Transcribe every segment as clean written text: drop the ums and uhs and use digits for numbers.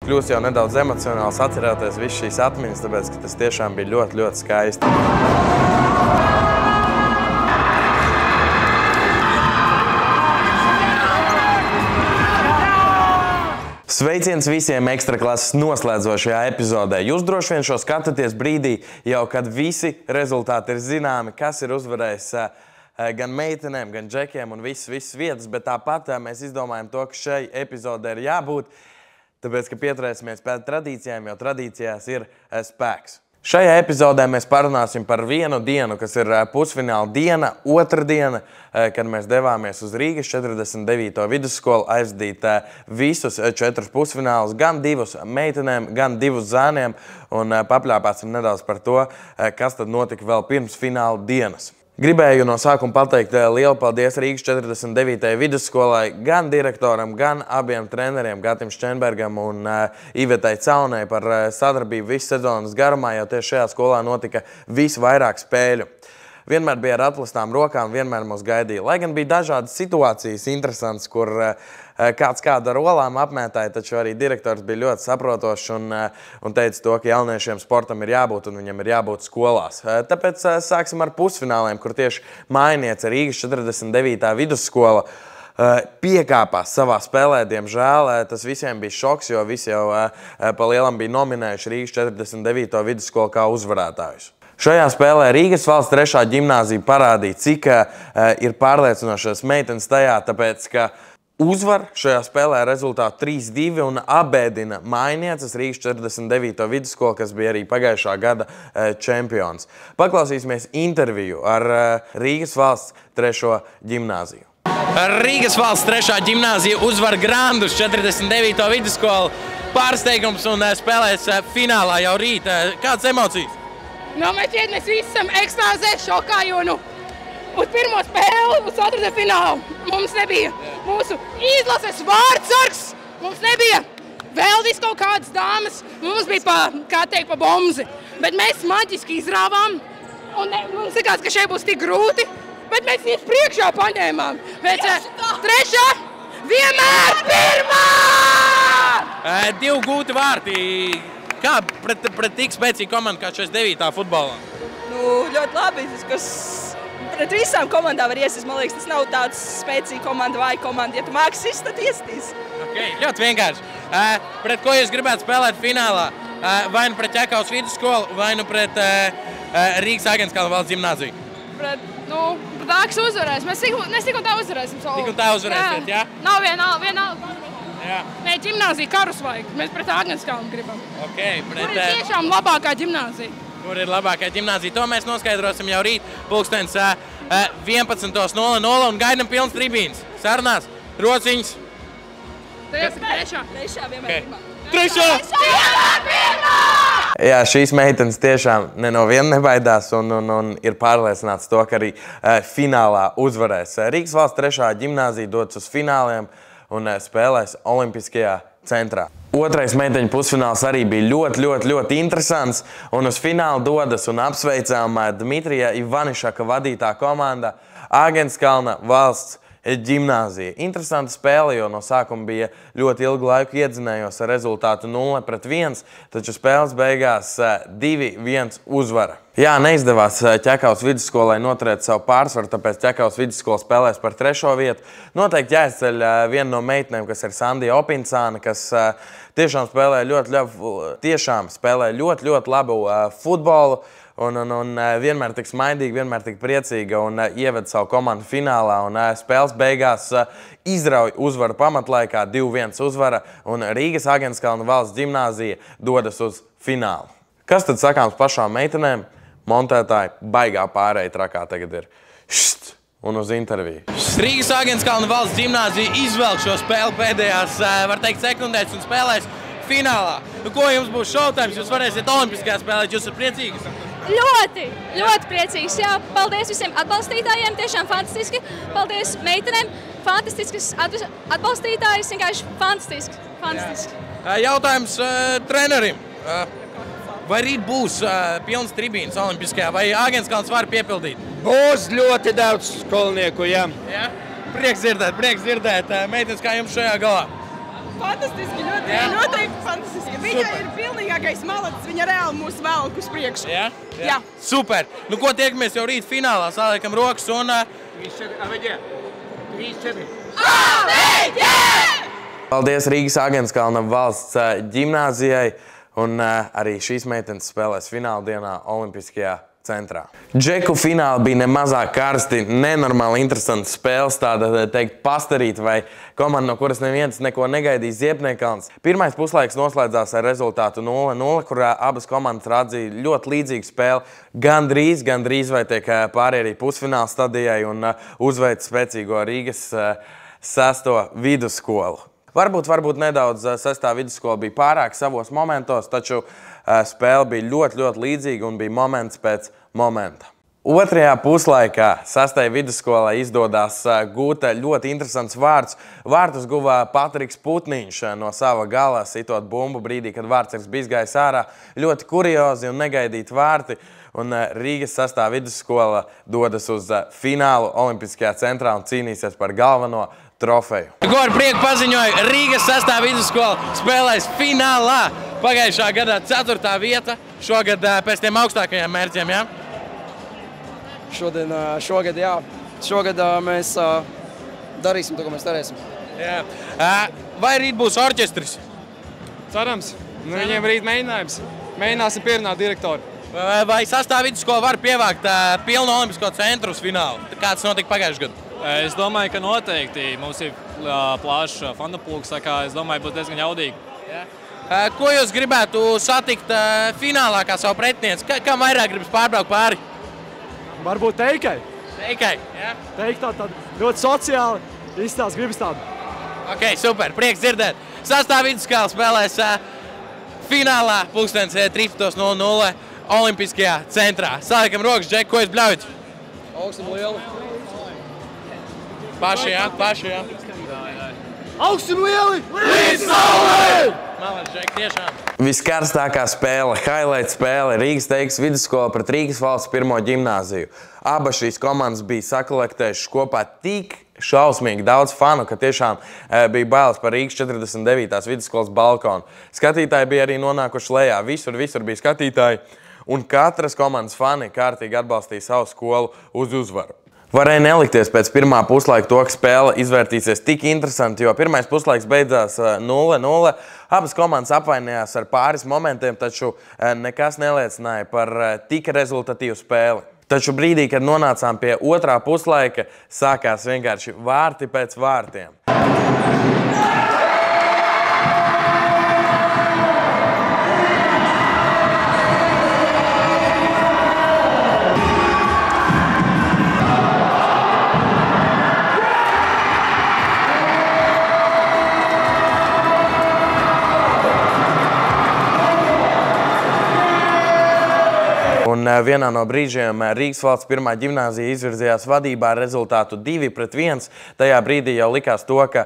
kļūst jau nedaudz emocionāls atcerēties visu šīs atmiņas, tāpēc, ka tas tiešām bija ļoti, ļoti skaisti. Sveiciens visiem ekstraklases noslēdzošajā epizodē. Jūs droši vien šo skatāties brīdī, jau kad visi rezultāti ir zināmi, kas ir uzvarējis gan meitenēm, gan džekiem un visas vietas, bet tāpat mēs izdomājam to, ka šai epizodē ir jābūt, tāpēc, ka pieturēsimies pēc tradīcijām, jo tradīcijās ir spēks. Šajā epizodē mēs parunāsim par vienu dienu, kas ir pusfināla diena, otra diena, kad mēs devāmies uz Rīgas 49. vidusskolu aizvadīt visus 4 pusfinālus, gan 2 meitenēm, gan 2 zēniem, un papļāpāsim nedaudz par to, kas tad notika vēl pirms fināla dienas. Gribēju no sākuma pateikt lielu paldies Rīgas 49. vidusskolai, gan direktoram, gan abiem treneriem, Gatim Šķenbergam un Ivetai Caunai par sadarbību visu sezonas garumā, jo tieši šajā skolā notika visvairāk spēļu. Vienmēr bija ar atplastām rokām, vienmēr mūs gaidīja. Lai gan bija dažādas situācijas interesantas, kur kāds kādu ar olām apmētāja, taču arī direktors bija ļoti saprotošs un teica to, ka jauniešiem sportam ir jābūt un viņam ir jābūt skolās. Tāpēc sāksim ar pusfināliem, kur tieši mājiniece Rīgas 49. vidusskola piekāpās savā spēlē, diemžēl. Tas visiem bija šoks, jo visi jau pa lielam bija nominējuši Rīgas 49. vidusskolu kā uzvarētājus. Šajā spēlē Rīgas valsts 3. ģimnāzija parādīja, cik ir pārliecinošas meitenes tajā, tāpēc, ka uzvar šajā spēlē rezultātu 3-2 un abēdina mājnieces Rīgas 49. vidusskolu, kas bija arī pagājušā gada čempions. Paklausīsimies interviju ar Rīgas valsts 3. ģimnāziju. Rīgas valsts 3. ģimnāzija uzvar Grandus 49. vidusskolu. Pārsteigums un spēlēs finālā jau rīt. Kādas emocijas? Mēs visi esam ekstāzē, šokā, jo uz pirmo spēli, uz 4. finālu mums nebija mūsu izlases vārdsargs, mums nebija vēl vis kaut kādas dāmas, mums bija pa bomzi. Bet mēs maģiski izrāvām, un mums likās, ka šeit būs tik grūti, bet mēs viņus priekšā paņēmām. Pēc 3. vienmēr pirmā! 2 gūti vārti. Kā pret tik spēcīgu komandu kā 49. futbolā? Ļoti labi, kas pret visām komandām var iesist. Man liekas, tas nav tāds spēcīga komanda, vāja komanda. Ja tu māks sist, tad iestīs. Okay, ļoti vienkārši. Pret ko jūs gribētu spēlēt finālā? Vai nu pret Ķekavas vidusskolu, vai nu pret Rīgas Agenskalna valsts ģimnāziju? Pret Dāks uzvarēs. Mēs tik un tā uzvarēsim. Tik un tā uzvarēsiet, jā? Nav vienalga. Nē, ģimnāzija karus vajag. Mēs pret Agenskalnu gribam. Okay, Kur ir tiešām labākā ģimnāzija? Kur ir labākā ģimnāzija? To mēs noskaidrosim jau rīt, pulkstens 11:00 un gaidam pilns tribīns. Sarunās, rociņas. Trešā vienmēr pirmā. Trešā! Jā, šīs meitenes tiešām no viena nebaidās un ir pārliecināts to, ka arī finālā uzvarēs. Rīgas valsts 3. ģimnāzija dodas uz fināliem un spēlēs Olimpiskajā centrā. Otrais meiteņu pusfināls arī bija ļoti interesants, un uz finālu dodas un apsveicām Dmitrija Ivanišaka vadītā komanda Agenskalna valsts ģimnāzija. Interesanta spēle, jo no sākuma bija ļoti ilgu laiku iedzinējos ar rezultātu 0-1, taču spēles beigās 2-1 uzvara. Jā, neizdevās Ķekavas vidusskolai noturēt savu pārsvaru, tāpēc Ķekavas vidusskola spēlēs par 3. vietu. Noteikti jāizceļ viena no meitenēm, kas ir Sandija Opincāna, kas tiešām spēlē ļoti labu futbolu. Un vienmēr tik smaidīga, vienmēr tik priecīga un ieved savu komandu finālā. Un spēles beigās izrauj uzvaru pamatlaikā, 2-1 uzvara, un Rīgas Agenskalna valsts ģimnāzija dodas uz finālu. Kas tad sakāms pašām meitenēm? Montētāji baigā pārēja trakā tagad ir. Št! Un uz interviju. Rīgas Agenskalna valsts ģimnāzija izvelk šo spēli pēdējās, var teikt, sekundēs un spēlēs finālā. Ko jums būs šovtaims? Jūs varēsiet olimpiskajā spēlēt, jūs esat priecīgas? Ļoti priecīgs. Jā, paldies visiem atbalstītājiem, tiešām fantastiski. Paldies meitenēm, fantastiskas atbalstītājas, vienkārši fantastiski. Jautājums trenerim. Vai rīt būs pilns tribīns Olimpiskajā, vai Agenskalns var piepildīt? Būs ļoti daudz skolnieku, jā. Prieks dzirdēt. Meitenes, kā jums šajā galā? Fantastiski, ļoti fantastiski. Viņa ir pilnīgākais malacis, viņa reāli mūs velk uz priekšu. Jā. Super. Nu, ko tiekamies jau rīt finālā, saliekam rokas un... 3-4. Paldies Rīgas Agenskalna valsts ģimnāzijai, un arī šīs meitenes spēlēs fināla dienā Olimpiskajā centrā. Džeku fināli bija nemazāk karsti, nenormāli interesanti spēles, tāda teikt pastarīt vai komanda, no kuras neviens neko negaidīja Ziepniekalns. Pirmais puslaiks noslēdzās ar rezultātu 0-0, kurā abas komandas rādīja ļoti līdzīgu spēli. Gandrīz vai tiek pāri arī pusfināla stadijai un uzveic spēcīgo Rīgas 6. vidusskolu. Varbūt nedaudz 6. vidusskola bija pārāk savos momentos, taču spēle bija ļoti līdzīga un bija moments pēc momenta. Otrajā puslaikā 6. vidusskolai izdodās gūt ļoti interesants vārds. Vārtus guva Patriks Putniņš no sava gala, sitot bumbu brīdī, kad vārdsargs bija izgājis ārā. Ļoti kuriozi un negaidīti vārti. Un Rīgas 6. vidusskola dodas uz finālu Olimpiskajā centrā un cīnīsies par galveno trofeju. Ko ar prieku paziņoju, Rīgas 6. vidusskola spēlēs finālā. Pagājušā gadā 4. vieta, šogad pēc tiem augstākajiem mērķiem, jā? Šogad, jā. Šogad mēs darīsim to, ko mēs darīsim. Jā. Vai rīt būs orķestris? Cerams. Viņiem rīt mēģinājums. Mēģināsim pierunāt direktoru. Vai 6. vidusskola var pievākt pilnu Olimpisko centru uz finālu? Kāds notika pagājušajā gadā? Es domāju, ka noteikti. Mums ir plašs fantapulks, tā kā es domāju, būs diezgan jaudīgi. Ko jūs gribētu satikt finālā kā savu pretinieci? Kam vairāk gribas pārbraukt pāri? Varbūt Teikai. Teikai, jā? Teika tāda ļoti sociāli, izstāst gribas tādu. Ok, super, prieks dzirdēt. 6. vidusskola spēlēs finālā 13:00 Olimpiskajā centrā. Saliekam rokas, Džek, ko jūs bļaujat? Augsim lielu. Paši, jā. Augsim lieli! Līdz saulē! Malēs, Džek, tiešām. Viskarstākā spēle, highlight spēle, Rīgas Teikas vidusskola pret Rīgas valsts 1. ģimnāziju. Abas šīs komandas bija sakalektējušas kopā tik šausmīgi daudz fanu, ka tiešām bija bailes par Rīgas 49. vidusskolas balkonu. Skatītāji bija arī nonākuši lejā, visur bija skatītāji, un katras komandas fani kārtīgi atbalstīja savu skolu uz uzvaru. Varēja nelikties pēc pirmā puslaika to, ka spēle izvērtīsies tik interesanti, jo pirmais puslaiks beidzās 0-0. Abas komandas apvainojās ar pāris momentiem, taču nekas neliecināja par tik rezultatīvu spēli. Taču brīdī, kad nonācām pie otrā puslaika, sākās vienkārši vārti pēc vārtiem. Un vienā no brīžiem Rīgas valsts 1. ģimnāzija izvirzījās vadībā ar rezultātu 2-1. Tajā brīdī jau likās to, ka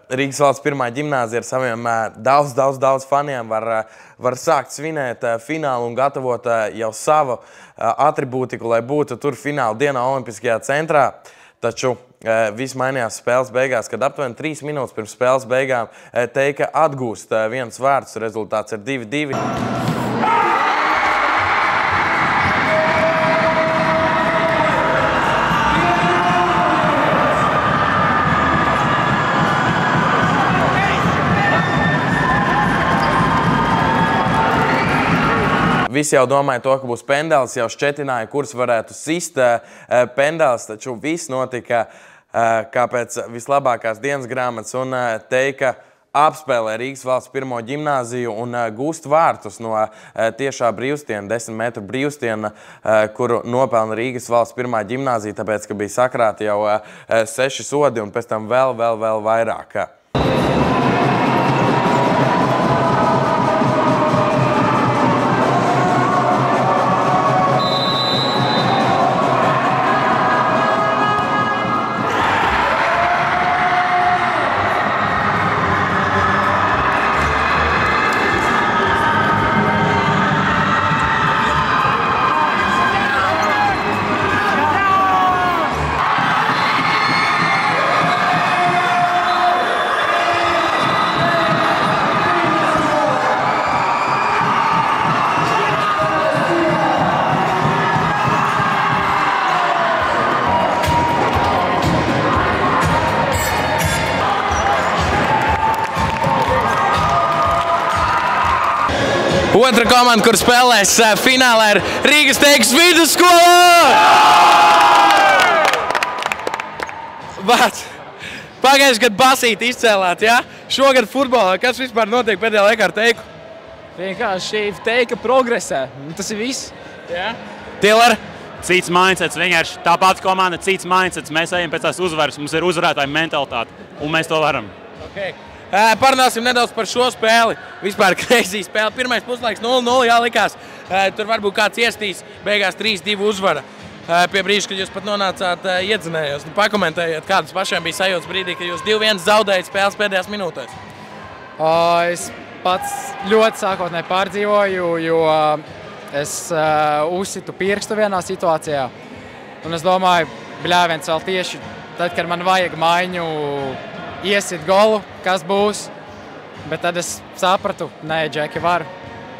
Rīgas valsts 1. ģimnāzija ar saviem daudz faniem var sākt svinēt finālu un gatavot jau savu atribūtiku, lai būtu tur fināla dienā Olimpiskajā centrā. Taču viss mainījās spēles beigās, kad aptuveni 3 minūtes pirms spēles beigām Teika atgūst viens vārds, rezultāts ir 2-2. Visi jau domāja to, ka būs pendelis, jau šķetināja, kurš varētu sist pendelis, taču viss notika kā pēc vislabākās dienas grāmatas, un Teika apspēlē Rīgas valsts 1. ģimnāziju un gūst vārtus no tiešā brīvstiena, 10 metru brīvstiena, kuru nopelna Rīgas valsts 1. ģimnāzija, tāpēc, ka bija sakrāti jau 6 sodi un pēc tam vēl vairāk. Otra komanda, kur spēlēs finālā, ir Rīgas Teikas vidusskola! Bet pagājuši gadu basīti izcēlāt, ja? Šogad futbolā, kas vispār notiek pēdējā laikā ar Teiku? Vienkārši Teika progresē. Tas ir viss. Ja? Tiller? Cits mindsets, vienkārši tā pati komanda, cits mindsets. Mēs ejam pēc tās uzvaras, mums ir uzvarētāja mentalitāte, un mēs to varam. Okay. Parunāsim nedaudz par šo spēli. Vispār crazy spēle. Pirmais puslaiks 0-0, jā, likās. Tur varbūt kāds iestīs, beigās 3-2 uzvara. Pie brīža, kad jūs pat nonācāt iedzinējos. Pakomentējiet, kādas pašiem bija sajūtas brīdī, kad jūs 2-1 zaudējat spēles pēdējās minūtēs. Es pats ļoti sākotnēji pārdzīvoju, jo es uzsitu pirkstu vienā situācijā. Un es domāju, bļāviens vēl tieši tad, kad man vajag maiņu iesit golu, kas būs. Bet tad es sapratu, nē, Džeki var.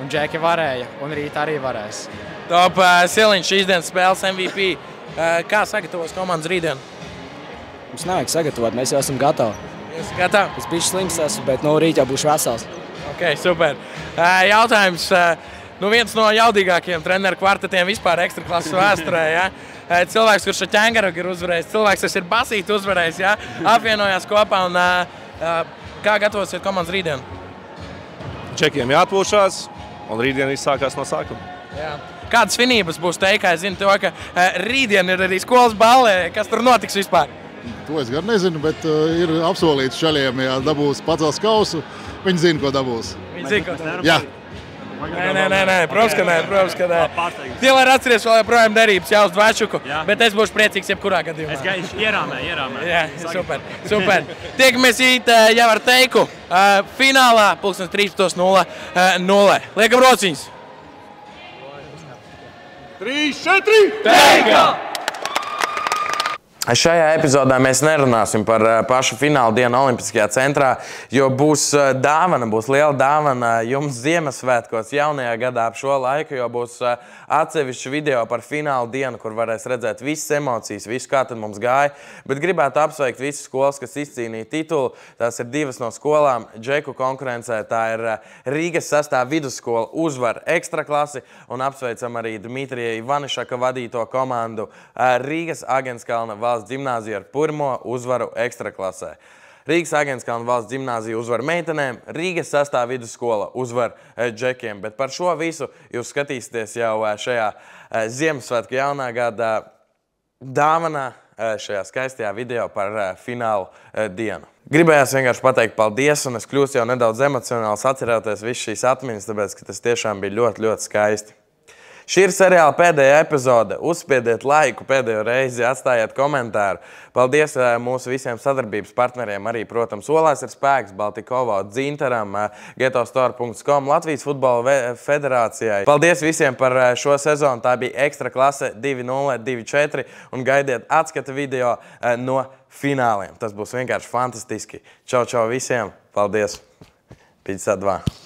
Un Džeki varēja, un rīt arī varēs. Top Siliņš, šīs dienas spēles MVP. Kā sagatavos komandas rītdien? Mums nevajag sagatavot, mēs jau esam gatavi. Jūs esat gatavi? Es bišķi slims esmu, bet rīt jau būšu vesels. Ok, super. Jautājums, viens no jaudīgākajiem treneru kvartetiem vispār ekstraklases vēsturē, ja? Cilvēks, kurš ar ķēngaragu ir uzvarējis, cilvēks, kas ir basīti uzvarējis, ja? Apvienojās kopā un kā gatavosiet komandas rītdien? Džekiem jāatpūšās, un rītdien viss sākās no sākuma. Jā. Kādas svinības būs Teikā? Es zinu to, ka rītdien ir arī skolas ballē. Kas tur notiks vispār? To es gan nezinu, bet ir apsolīts šaļiem, ja dabūs pacels kausu, viņi zina, ko dabūs. Viņi zina, ko dabūs? Jā. Nē, protams, ka nē. Tiller atceries vēl joprojām derības jāuz Dvačuku, bet es būšu priecīgs jebkurā gadījumā. Es gaišu ierāmē. Jā, super. Tiekamies īt jau ar Teiku finālā 13:00. Liekam rociņas! 3-4! Teika! Šajā epizodē mēs nerunāsim par pašu fināla dienu Olimpiskajā centrā, jo būs dāvana, būs liela dāvana jums Ziemassvētkos jaunajā gadā ap šo laiku, jo būs atsevišķi video par fināla dienu, kur varēs redzēt visas emocijas, visu, kā tad mums gāja. Bet gribētu apsveikt visas skolas, kas izcīnīja titulu. Tās ir divas no skolām Džeku konkurencē. Tā ir Rīgas 6. vidusskola uzvar ekstraklasi un apsveicam arī Dmitrija Ivanišaka vadīto komandu Rīgas Agenskalna valsts ģimnāzija ar pirmo uzvaru ekstraklasē. Rīgas Agenskalna valsts ģimnāzija uzvar meitenēm, Rīgas 6. vidusskola uzvar džekiem. Bet par šo visu jūs skatīsieties jau šajā Ziemassvētku jaunā gada dāvanā, šajā skaistajā video par finālu dienu. Gribējās vienkārši pateikt paldies, un es kļūstu jau nedaudz emocionāls atceroties visu šīs atmiņas, tāpēc, ka tas tiešām bija ļoti, ļoti skaisti. Šī ir seriāla pēdējā epizode. Uzspiediet laiku pēdējo reizi, atstājiet komentāru. Paldies mūsu visiem sadarbības partneriem, arī, protams, Olās ir spēks, Baltikovo, Dzintaram, getostore.com, Latvijas futbola federācijai. Paldies visiem par šo sezonu. Tā bija ekstra klase 2-0-2-4 un gaidiet atskata video no fināliem. Tas būs vienkārši fantastiski. Čau visiem. Paldies. Pizza 2.